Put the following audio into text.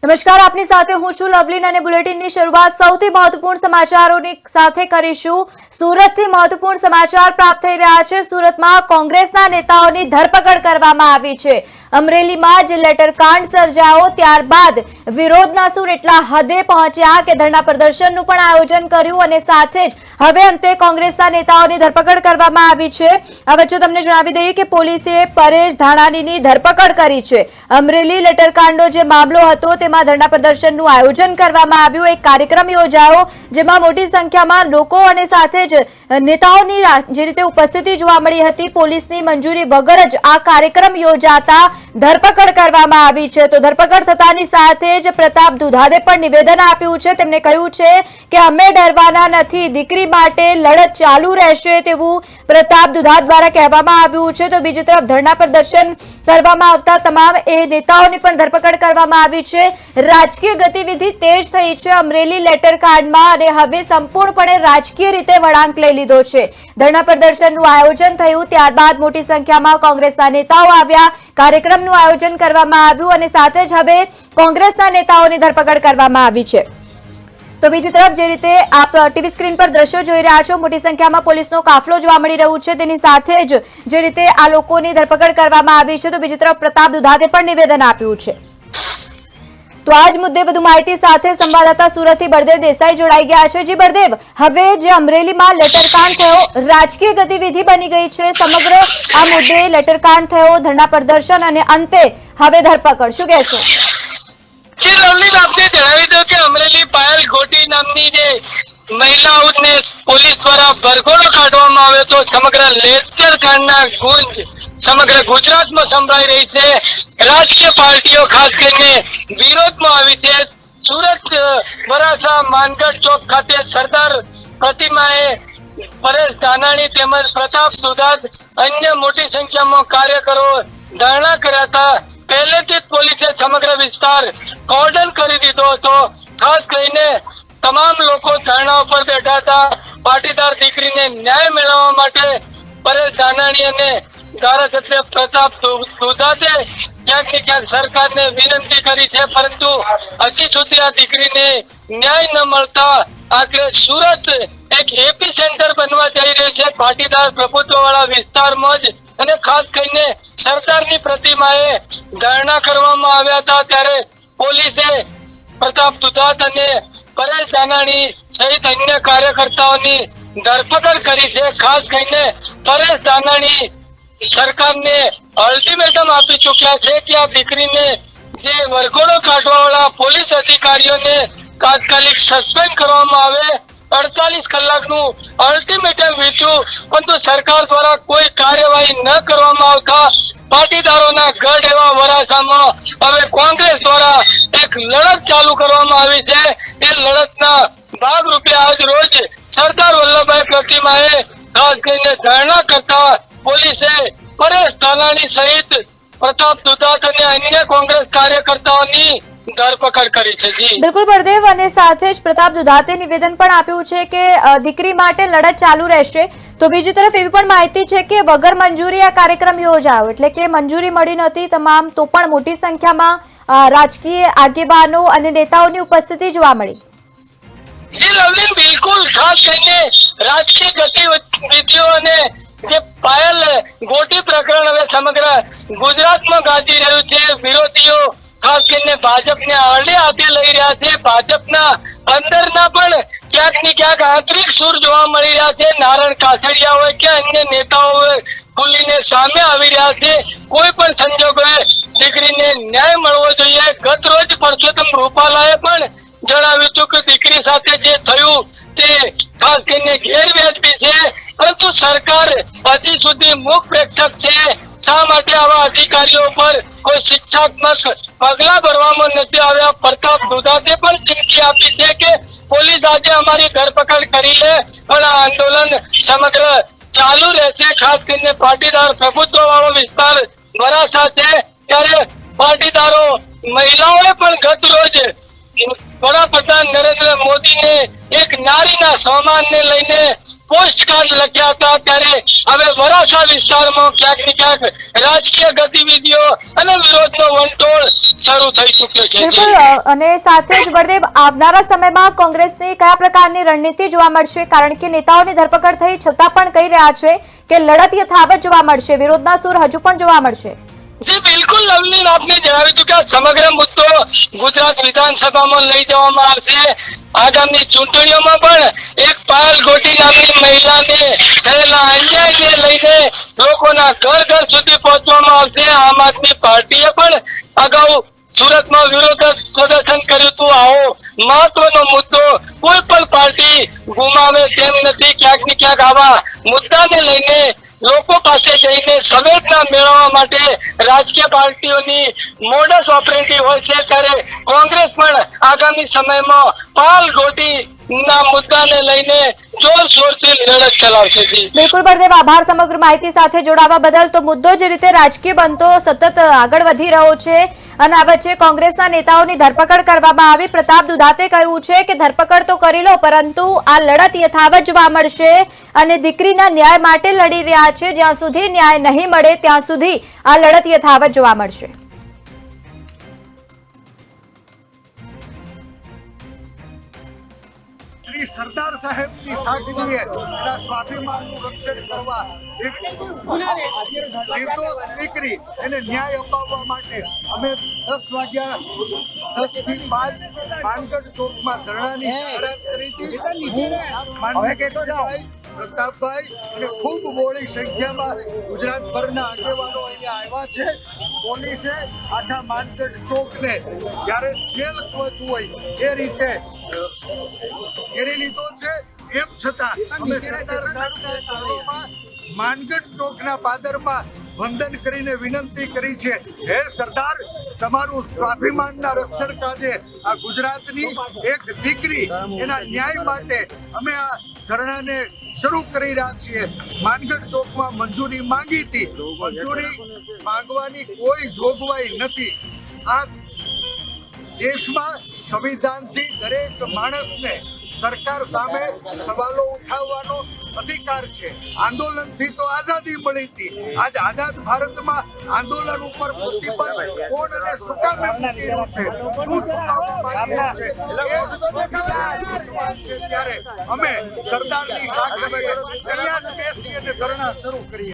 નમસ્કાર, આપની સાથે હું છું લવલીન અને બુલેટિનની શરૂઆત સૌથી મહત્વપૂર્ણ સમાચારોની સાથે કરીશું। સુરતથી મહત્વપૂર્ણ સમાચાર પ્રાપ્ત થઈ રહ્યા છે। સુરતમાં કોંગ્રેસના નેતાઓની ધરપકડ કરવામાં આવી છે। અમરેલીમાં જે લેટરકાંડ સર્જાયો ત્યારબાદ વિરોધના સૂર એટલા હદે પહોંચ્યા કે ધરણા પ્રદર્શનનું પણ આયોજન કર્યું અને સાથે જ હવે અંતે કોંગ્રેસના નેતાઓની ધરપકડ કરવામાં આવી છે। આ વચ્ચે તમને જણાવી દઈએ કે પોલીસે પરેશ ધાનાણીની ધરપકડ કરી છે। અમરેલી લેટરકાંડનો જે મામલો હતો તેમાં ધરણા પ્રદર્શનનું આયોજન કરવામાં આવ્યું। એક કાર્યક્રમ યોજાયો જેમાં મોટી સંખ્યામાં લોકો અને સાથે જ નેતાઓની જે રીતે ઉપસ્થિતિ જોવા મળી હતી। પોલીસની મંજૂરી વગર જ આ કાર્યક્રમ યોજાતા ધરપકડ કરવામાં આવી છે। તો ધરપકડ થતાની સાથે જ પ્રતાપ દુધાતે પણ નિવેદન આપ્યું છે। તેમણે કહ્યું છે કે અમે ડરવાના નથી, દીકરી માટે લડત ચાલુ રહેશે તેવું પ્રતાપ દુધાત દ્વારા કહેવામાં આવ્યું છે। તો બીજી તરફ ધરણા પ્રદર્શન કરવામાં આવતા તમામ એ નેતાઓની પણ ધરપકડ કરવામાં આવી છે। રાજકીય ગતિવિધિ તેજ થઈ છે અમરેલી લેટરકાંડમાં અને હવે સંપૂર્ણપણે રાજકીય રીતે વળાંક લઈ લીધો છે। ધરણા પ્રદર્શનનું આયોજન થયું ત્યારબાદ મોટી સંખ્યામાં કોંગ્રેસના નેતાઓ આવ્યા, કાર્યક્રમનું આયોજન કરવામાં આવ્યું અને સાથે જ હવે કોંગ્રેસના નેતાઓની ધરપકડ કરવામાં આવી છે। તો બીજી તરફ જે રીતે આપ ટીવી સ્ક્રીન પર દ્રશ્યો જોઈ રહ્યા છો, મોટી સંખ્યામાં પોલીસનો કાફલો જોવા મળી રહ્યું છે। તેની સાથે જ જે રીતે આ લોકોની ધરપકડ કરવામાં આવી છે, તો બીજી તરફ પ્રતાપ દુધાતે પણ નિવેદન આપ્યું છે। તો આજ મુદ્દે વધુ માહિતી સાથે સંવાદદાતા સુરતથી બળદેવ દેસાઈ જોડાઈ ગયા છે। જી બળદેવ, હવે જે અમરેલીમાં લેટરકાંડ થયો રાજકીય ગતિવિધિ બની ગઈ છે, સમગ્ર આ મુદ્દે લેટરકાંડ થયો, ધરણા પ્રદર્શન અને અંતે હવે ધરપકડ, શું કહેશો? आपने जણાવી દો કે અમરેલી પાયલ ગોટી નામની જે મહિલાઓને પોલીસ દ્વારા ભરઘોડો કાઢવામાં આવ્યો તો સમગ્ર લેટરકાંડના ગુંજ સમગ્ર ગુજરાતમાં સંભળાઈ રહી છે। રાજકીય પાર્ટીઓ ખાસ કરીને વિરોધમાં આવી છે। સુરત વરાછા માનગઢ ચોક ખાતે સરદાર પ્રતિમાએ પરેશ ધાનાણી તેમજ પ્રતાપ દુધાત અન્ય મોટી સંખ્યામાં કાર્યકરો ધરણા કર્યા હતા। પહેલેથી જ પોલીસે સમગ્ર વિસ્તાર કોર્ડન કરી દીધો હતો। ખાસ કરીને તમામ લોકો ધરણા ઉપર બેઠા હતા। પાટીદાર દીકરીને ન્યાય મેળવવા માટે પરેશ ધાનાણી અને ધારાસભ્ય પ્રતાપ દુધાતે ક્યાંક ને ક્યાંક સરકારને વિનંતી કરી છે, પરંતુ હજી સુધી આ દીકરીને ન્યાય ન મળતા આખરે સુરત એક એપી સેન્ટર બનવા જઈ રહ્યું છે પાટીદાર પ્રભુત્વ વાળા વિસ્તારમાં જ। અને ખાસ કરીને સરદારની પ્રતિમાએ ધરણા કરવામાં આવ્યા હતા ત્યારે પોલીસે પ્રતાપ દુધાત અને પરેશ ધાનાણી સહિત અન્ય કાર્યકર્તાઓની ધરપકડ કરી છે। ખાસ કરીને પરેશ ધાનાણી સરકારને અલ્ટિમેટમ આપી ચુક્યા છે કે આ દીકરીને જે વરઘોડો કાઢવા વાળા પોલીસ અધિકારીઓને તાત્કાલિક સસ્પેન્ડ કરવામાં આવે। 48 કલાકનું અલ્ટિમેટમ વીત્યું પરંતુ સરકાર દ્વારા કોઈ કાર્યવાહી ન કરવામાં આવતા પાટીદારોના ગઢ એવા વરાછામાં હવે કોંગ્રેસ દ્વારા એક લડત ચાલુ કરવામાં આવી છે। એ લડતના ભાગરૂપે આજ રોજ સરદાર વલ્લભભાઈ પ્રતિમાએ ખાસ કરીને ધરણા કરતા પોલીસે પરેશ ધાનાણી સહિત પ્રતાપ દુધાત અને અન્ય કોંગ્રેસ કાર્યકર્તાઓની ધરપકડ કરી છે। જી બિલકુલ બળદેવ, અને સાથે જ પ્રતાપ દુધાતે નિવેદન પણ આપ્યું છે કે દીકરી માટે લડત ચાલુ રહેશે। તો બીજી તરફ એવી પણ માહિતી છે કે વગર મંજૂરી આ કાર્યક્રમ યોજાયો, એટલે કે મંજૂરી મળી નથી તમામ, તો પણ મોટી સંખ્યામાં રાજકીય આગેવાનો અને નેતાઓની ઉપસ્થિતિ જોવા મળી। જી લવલીન, બિલકુલ ખાસ કરીને રાજકીય ગતિવિધિઓ અને જે પાયલ ગોટી પ્રકરણ હવે સમગ્ર ગુજરાતમાં ગાજી રહ્યું છે। વિરોધીઓ ખાસ કરીને ભાજપને આડે હાથે લઈ રહ્યા છે। ભાજપના અંદરના પણ ક્યાંક ને ક્યાંક આંતરિક સૂર જોવા મળી રહ્યા છે। નારણ કાછડિયા હોય કે અન્ય નેતાઓ ખુલીને સામે આવી રહ્યા છે। કોઈ પણ સંજોગોએ દીકરીને ન્યાય મળવો જોઈએ। ગત રોજ પરસોત્તમ રૂપાલાએ પણ જણાવ્યું હતું કે દીકરી સાથે જે થયું તે ખાસ કરીને ગેરવ્યાજબી છે, પરંતુ સરકાર હજી સુધી મૂક પ્રેક્ષક છે। શા માટે આવા અધિકારીઓ પર કોઈ શિક્ષાત્મક પગલા ભરવામાં નથી આવ્યા? પ્રતાપ દુધાતે પણ ચીમકી આપી છે કે પોલીસ આજે અમારી ધરપકડ કરી લે પણ આ આંદોલન સમગ્ર ચાલુ રહેશે। ખાસ કરીને પાટીદાર પ્રભુત્વ વાળો વિસ્તાર વરાછા છે ત્યારે પાટીદારો મહિલાઓએ પણ ગત રોજ વડાપ્રધાન નરેન્દ્ર મોદીને એક નારીના સન્માનને લઈને પોસ્ટકાર્ડ લખ્યા હતા, ત્યારે હવે વરાછા વિસ્તારમાં ક્યાંક ને ક્યાંક રાજકીય ગતિવિધિઓ અને વિરોધનો વંટોળ શરૂ થઈ ચૂક્યો છે. બિલકુલ, અને સાથે જ બળદેવ, આવનારા સમયમાં કોંગ્રેસની કયા પ્રકારની રણનીતિ જોવા મળશે? કારણ કે નેતાઓની ધરપકડ થઈ છતાં પણ કહી રહ્યા છે કે લડત યથાવત જોવા મળશે, વિરોધના સૂર હજુ પણ જોવા મળશે. જી બિલકુલ લવલીન, આપને જણાવ્યું હતું કે આ સમગ્ર મુદ્દો ગુજરાત વિધાનસભામાં લઈ જવામાં આવશે. આગામી ચૂંટણીઓમાં પણ એક પાયલ ગોટી નામની મહિલાને થયેલા અન્યાયને લઈને લોકોના ઘર ઘર સુધી પહોંચવામાં આવશે. આમ આદમી પાર્ટીએ પણ અગાઉ સુરતમાં વિરોધ પ્રદર્શન કર્યું હતું. આવો મહત્વનો મુદ્દો કોઈ પણ પાર્ટી ગુમાવે તેમ નથી. ક્યાંક ને ક્યાંક આવા મુદ્દાને લઈને લોકો પાસે જઈને સંવેદના મેળવવા માટે રાજકીય પાર્ટીઓની મોડસ ઓપરેન્ડી હોય છે, ત્યારે કોંગ્રેસ પણ આગામી સમયમાં પાલ ગોટી ના મુદ્દાને લઈને જોરશોરથી લડત ચલાવશે. બિલકુલ બળદેવ, આભાર સમગ્ર માહિતી સાથે જોડાવા બદલ. તો મુદ્દો જે રીતે રાજકીય બનતો સતત આગળ વધી રહ્યો છે અને આ વચ્ચે કોંગ્રેસના નેતાઓની ધરપકડ કરવામાં આવી. પ્રતાપ દુધાતે કહ્યું છે કે ધરપકડ તો કરી લો, પરંતુ આ લડત યથાવત જોવા મળશે અને દીકરીના ન્યાય માટે લડી રહ્યા છે. જ્યાં સુધી ન્યાય નહીં મળે ત્યાં સુધી આ લડત યથાવત જોવા મળશે. શ્રી સરદાર સાહેબની સાક્ષીએ એના સ્વાભિમાનનું રક્ષણ કરવા એક નિર્દોષ દીકરી એને ન્યાય અપાવવા માટે અમે 10 વાગ્યા 10 થી 5 માનગઢ ચોકમાં ધરણાની જાહેરાત કરી હતી. માનગઢભાઈ, પ્રતાપભાઈ અને ખૂબ બહોળી સંખ્યામાં ગુજરાતભરના આગેવાનો અહીંયા આવ્યા છે. પોલીસે આખા માનગઢ ચોકને જ્યારે જેલ પહોંચવું હોય એ રીતે ઘેરી લીધો છે. એમ છતાં અમે સરદાર સાહેબના ચરણોમાં માનગઢ ચોકના પાદરમાં વંદન કરીને વિનંતી કરી છે, હે સરદાર, તમારું સ્વાભિમાનના રક્ષણ કાજે આ ગુજરાતની એક દીકરી એના ન્યાય માટે અમે આ ધરણાને શરૂ કરી રહ્યા છીએ. માનગઢ ચોકમાં મંજૂરી માંગી હતી, મંજૂરી માંગવાની કોઈ જોગવાઈ નથી. આ દેશમાં સંવિધાનથી દરેક માણસને સરકાર સામે સવાલો ઉઠાવવાનો અધિકાર છે. આંદોલનથી તો આઝાદી મળી હતી. આજ આઝાદ ભારતમાં આંદોલન ઉપર પ્રતિબંધ કોણ અને શું કામ મૂકી રહ્યું છે, શું છુપાવવા માંગી રહ્યું છે, ત્યારે અમે સરદારની સાક્ષીએ અહીંયા જ બેસી અને ધરણા શરૂ કરીએ.